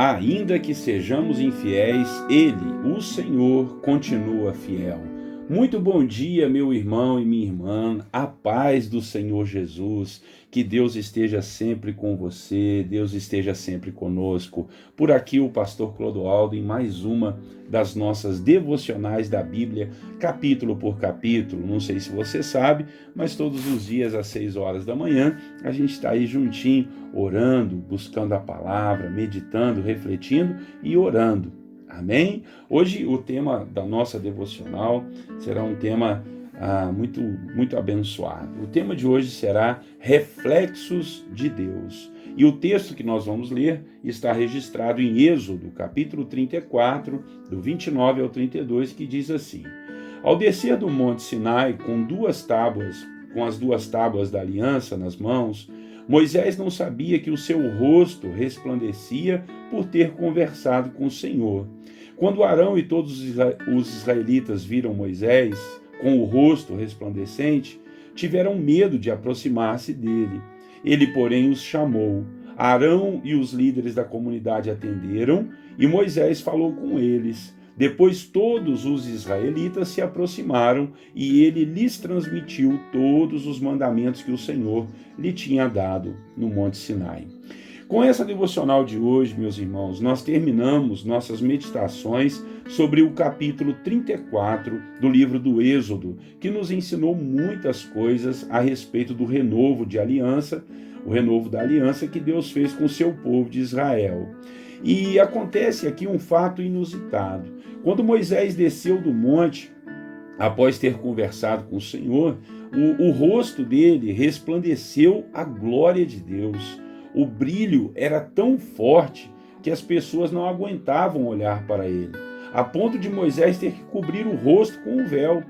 Ainda que sejamos infiéis, Ele, o Senhor, continua fiel. Muito bom dia, meu irmão e minha irmã, a paz do Senhor Jesus, que Deus esteja sempre com você, Deus esteja sempre conosco. Por aqui o pastor Clodoaldo em mais uma das nossas devocionais da Bíblia, capítulo por capítulo. Não sei se você sabe, mas todos os dias às 6 horas da manhã a gente está aí juntinho, orando, buscando a palavra, meditando, refletindo e orando. Amém? Hoje o tema da nossa devocional será um tema muito abençoado. O tema de hoje será Reflexos de Deus. E o texto que nós vamos ler está registrado em Êxodo, capítulo 34, do 29 ao 32, que diz assim: Ao descer do monte Sinai com as duas tábuas da aliança nas mãos, Moisés não sabia que o seu rosto resplandecia por ter conversado com o Senhor. Quando Arão e todos os israelitas viram Moisés com o rosto resplandecente, tiveram medo de aproximar-se dele. Ele, porém, os chamou. Arão e os líderes da comunidade atenderam e Moisés falou com eles. Depois todos os israelitas se aproximaram e ele lhes transmitiu todos os mandamentos que o Senhor lhe tinha dado no Monte Sinai. Com essa devocional de hoje, meus irmãos, nós terminamos nossas meditações sobre o capítulo 34 do livro do Êxodo, que nos ensinou muitas coisas a respeito do renovo de aliança, o renovo da aliança que Deus fez com o seu povo de Israel. E acontece aqui um fato inusitado. Quando Moisés desceu do monte, após ter conversado com o Senhor, o rosto dele resplandeceu a glória de Deus. O brilho era tão forte que as pessoas não aguentavam olhar para ele, a ponto de Moisés ter que cobrir o rosto com um véu.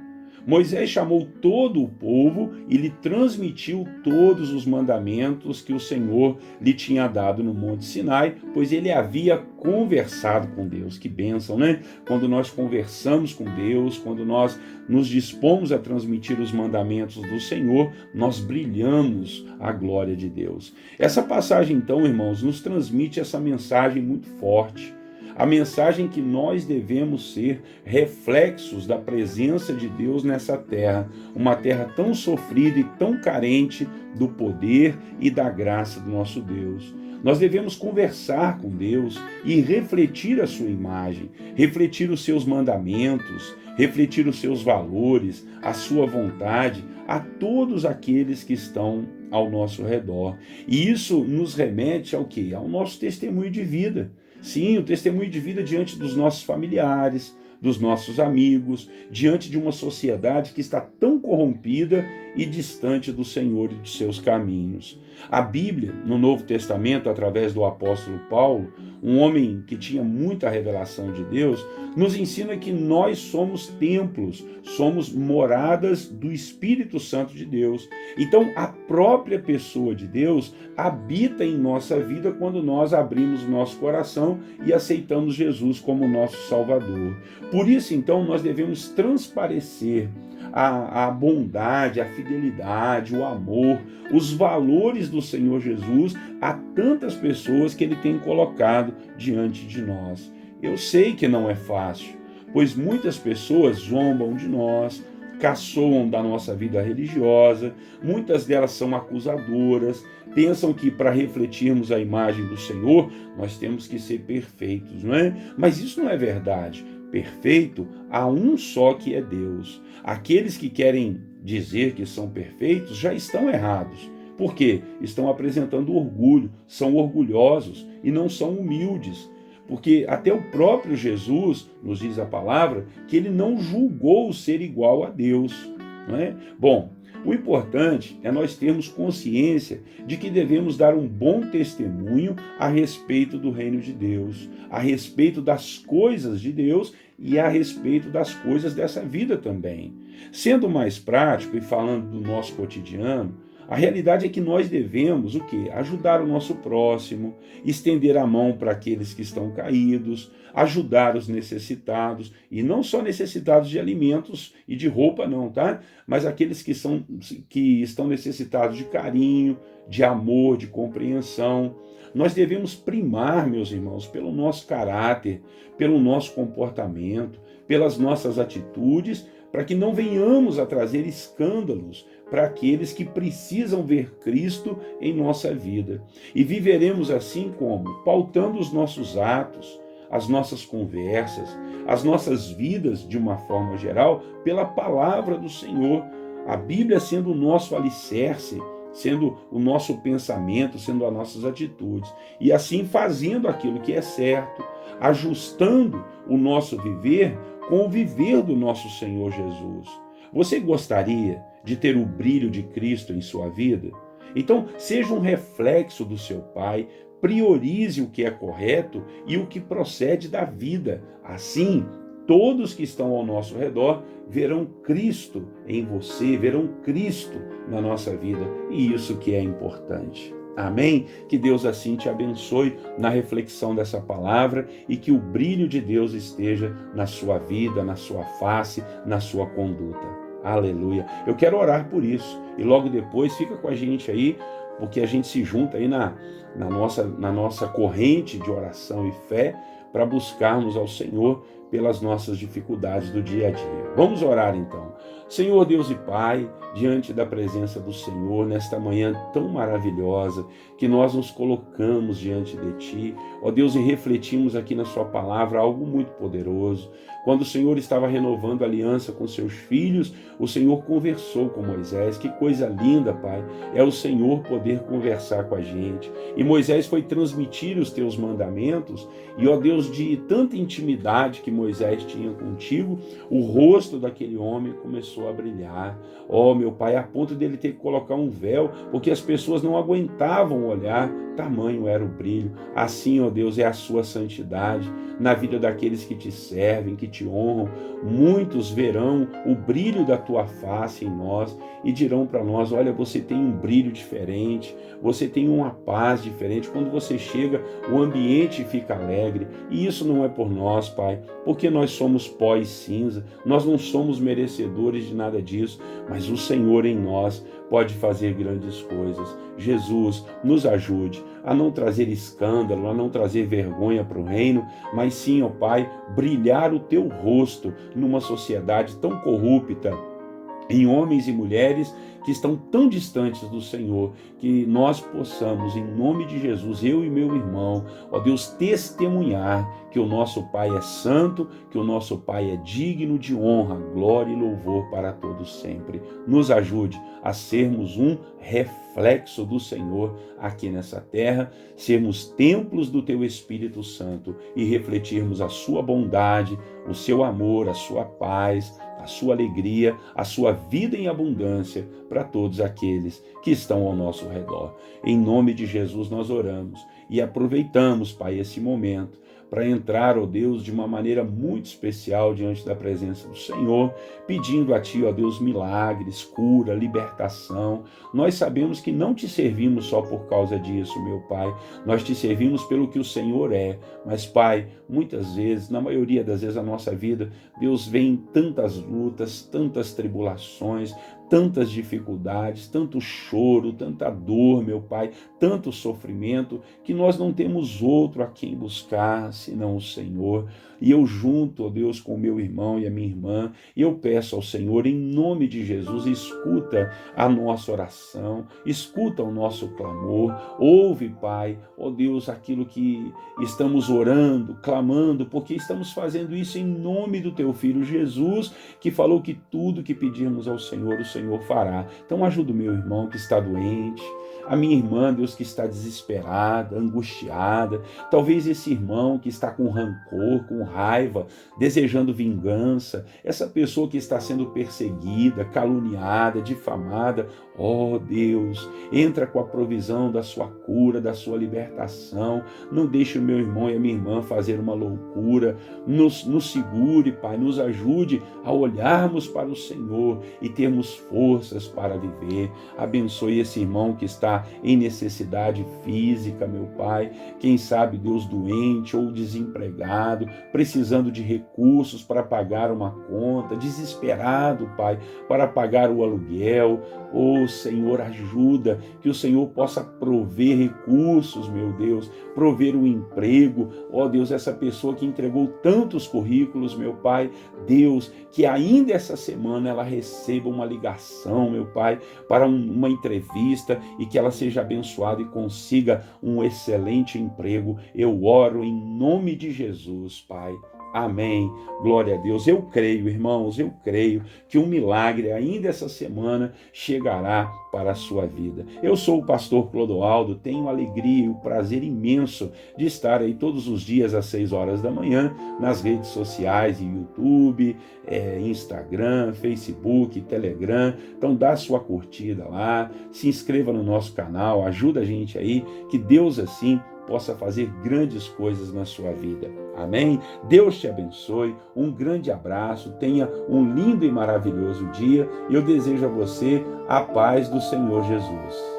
Moisés chamou todo o povo e lhe transmitiu todos os mandamentos que o Senhor lhe tinha dado no Monte Sinai, pois ele havia conversado com Deus. Que bênção, né? Quando nós conversamos com Deus, quando nós nos dispomos a transmitir os mandamentos do Senhor, nós brilhamos a glória de Deus. Essa passagem, então, irmãos, nos transmite essa mensagem muito forte. A mensagem que nós devemos ser reflexos da presença de Deus nessa terra, uma terra tão sofrida e tão carente do poder e da graça do nosso Deus. Nós devemos conversar com Deus e refletir a sua imagem, refletir os seus mandamentos, refletir os seus valores, a sua vontade a todos aqueles que estão ao nosso redor. E isso nos remete ao quê? Ao nosso testemunho de vida. Sim, o testemunho de vida diante dos nossos familiares, dos nossos amigos, diante de uma sociedade que está tão corrompida e distante do Senhor e dos seus caminhos. A Bíblia, no Novo Testamento, através do apóstolo Paulo, um homem que tinha muita revelação de Deus, nos ensina que nós somos templos, somos moradas do Espírito Santo de Deus. Então, a própria pessoa de Deus habita em nossa vida quando nós abrimos o nosso coração e aceitamos Jesus como nosso Salvador. Por isso, então, nós devemos transparecer a bondade, a fidelidade, o amor, os valores do Senhor Jesus a tantas pessoas que Ele tem colocado diante de nós. Eu sei que não é fácil, pois muitas pessoas zombam de nós, caçoam da nossa vida religiosa, muitas delas são acusadoras, pensam que para refletirmos a imagem do Senhor, nós temos que ser perfeitos, não é? Mas isso não é verdade. Perfeito, há um só que é Deus. Aqueles que querem dizer que são perfeitos já estão errados. Por quê? Estão apresentando orgulho, são orgulhosos e não são humildes. Porque até o próprio Jesus, nos diz a palavra, que ele não julgou ser igual a Deus. Não é? Bom, o importante é nós termos consciência de que devemos dar um bom testemunho a respeito do reino de Deus, a respeito das coisas de Deus e a respeito das coisas dessa vida também. Sendo mais prático e falando do nosso cotidiano, A realidade é que nós devemos o quê? Ajudar o nosso próximo, estender a mão para aqueles que estão caídos, ajudar os necessitados, e não só necessitados de alimentos e de roupa não, tá? Mas aqueles que estão necessitados de carinho, de amor, de compreensão. Nós devemos primar, meus irmãos, pelo nosso caráter, pelo nosso comportamento, pelas nossas atitudes, para que não venhamos a trazer escândalos para aqueles que precisam ver Cristo em nossa vida. E viveremos assim como? Pautando os nossos atos, as nossas conversas, as nossas vidas, de uma forma geral, pela palavra do Senhor. A Bíblia sendo o nosso alicerce, sendo o nosso pensamento, sendo as nossas atitudes. E assim fazendo aquilo que é certo, ajustando o nosso viver com o viver do nosso Senhor Jesus. Você gostaria de ter o brilho de Cristo em sua vida? Então, seja um reflexo do seu Pai, priorize o que é correto e o que procede da vida. Assim, todos que estão ao nosso redor verão Cristo em você, verão Cristo na nossa vida, e isso que é importante. Amém? Que Deus assim te abençoe na reflexão dessa palavra e que o brilho de Deus esteja na sua vida, na sua face, na sua conduta. Aleluia. Eu quero orar por isso e logo depois fica com a gente aí, porque a gente se junta aí na nossa corrente de oração e fé para buscarmos ao Senhor pelas nossas dificuldades do dia a dia. Vamos orar então. Senhor Deus e Pai, diante da presença do Senhor, nesta manhã tão maravilhosa, que nós nos colocamos diante de Ti, ó Deus, e refletimos aqui na Sua palavra algo muito poderoso. Quando o Senhor estava renovando a aliança com seus filhos, o Senhor conversou com Moisés. Que coisa linda, Pai, é o Senhor poder conversar com a gente. E Moisés foi transmitir os Teus mandamentos, e ó Deus, de tanta intimidade que Moisés tinha contigo, o rosto daquele homem começou a brilhar. Ó meu Pai, a ponto dele ter que colocar um véu, porque as pessoas não aguentavam olhar, tamanho era o brilho. Assim, ó Deus, é a sua santidade na vida daqueles que te servem, que te honram. Muitos verão o brilho da tua face em nós e dirão para nós: olha, você tem um brilho diferente, você tem uma paz diferente. Quando você chega, o ambiente fica alegre. E isso não é por nós, Pai, porque nós somos pó e cinza, nós não somos merecedores de nada disso, mas o Senhor em nós pode fazer grandes coisas. Jesus, nos ajude a não trazer escândalo, a não trazer vergonha para o reino, mas sim, ó Pai, brilhar o teu rosto numa sociedade tão corrupta, em homens e mulheres que estão tão distantes do Senhor, que nós possamos, em nome de Jesus, eu e meu irmão, ó Deus, testemunhar que o nosso Pai é santo, que o nosso Pai é digno de honra, glória e louvor para todos sempre. Nos ajude a sermos um reflexo do Senhor aqui nessa terra, sermos templos do Teu Espírito Santo e refletirmos a Sua bondade, o Seu amor, a Sua paz, a Sua alegria, a Sua vida em abundância para todos aqueles que estão ao nosso redor. Em nome de Jesus nós oramos e aproveitamos, Pai, esse momento para entrar, ó Deus, de uma maneira muito especial diante da presença do Senhor, pedindo a Ti, ó Deus, milagres, cura, libertação. Nós sabemos que não Te servimos só por causa disso, meu Pai, nós Te servimos pelo que o Senhor é, mas, Pai, muitas vezes, na maioria das vezes a nossa vida, Deus, vem tantas lutas, tantas tribulações, tantas dificuldades, tanto choro, tanta dor, meu Pai, tanto sofrimento, que nós não temos outro a quem buscar senão o Senhor. E eu junto, ó Deus, com o meu irmão e a minha irmã, eu peço ao Senhor, em nome de Jesus, escuta a nossa oração, escuta o nosso clamor, ouve, Pai, ó Deus, aquilo que estamos orando, clamando, porque estamos fazendo isso em nome do Teu Filho Jesus, que falou que tudo que pedirmos ao Senhor, o Senhor fará. Então ajuda o meu irmão que está doente, a minha irmã, Deus, que está desesperada, angustiada, talvez esse irmão que está com rancor, com raiva, desejando vingança, essa pessoa que está sendo perseguida, caluniada, difamada. Ó Deus, entra com a provisão da Sua cura, da Sua libertação. Não deixe o meu irmão e a minha irmã fazer uma loucura. Nos segure, Pai, nos ajude a olharmos para o Senhor e termos forças para viver. Abençoe esse irmão que está em necessidade física, meu Pai. Quem sabe, Deus, doente ou desempregado, precisando de recursos para pagar uma conta, desesperado, Pai, para pagar o aluguel. Senhor, ajuda, que o Senhor possa prover recursos, meu Deus, prover um emprego. Deus, essa pessoa que entregou tantos currículos, meu Pai, Deus, que ainda essa semana ela receba uma ligação, meu Pai, para uma entrevista e que ela seja abençoada e consiga um excelente emprego. Eu oro em nome de Jesus, Pai. Amém. Glória a Deus. Eu creio, irmãos, eu creio que um milagre ainda essa semana chegará para a sua vida. Eu sou o pastor Clodoaldo, tenho a alegria e o prazer imenso de estar aí todos os dias às 6 horas da manhã nas redes sociais, YouTube, Instagram, Facebook, Telegram. Então dá sua curtida lá, se inscreva no nosso canal, ajuda a gente aí, que Deus assim possa fazer grandes coisas na sua vida. Amém? Deus te abençoe, um grande abraço, tenha um lindo e maravilhoso dia e eu desejo a você a paz do Senhor Jesus.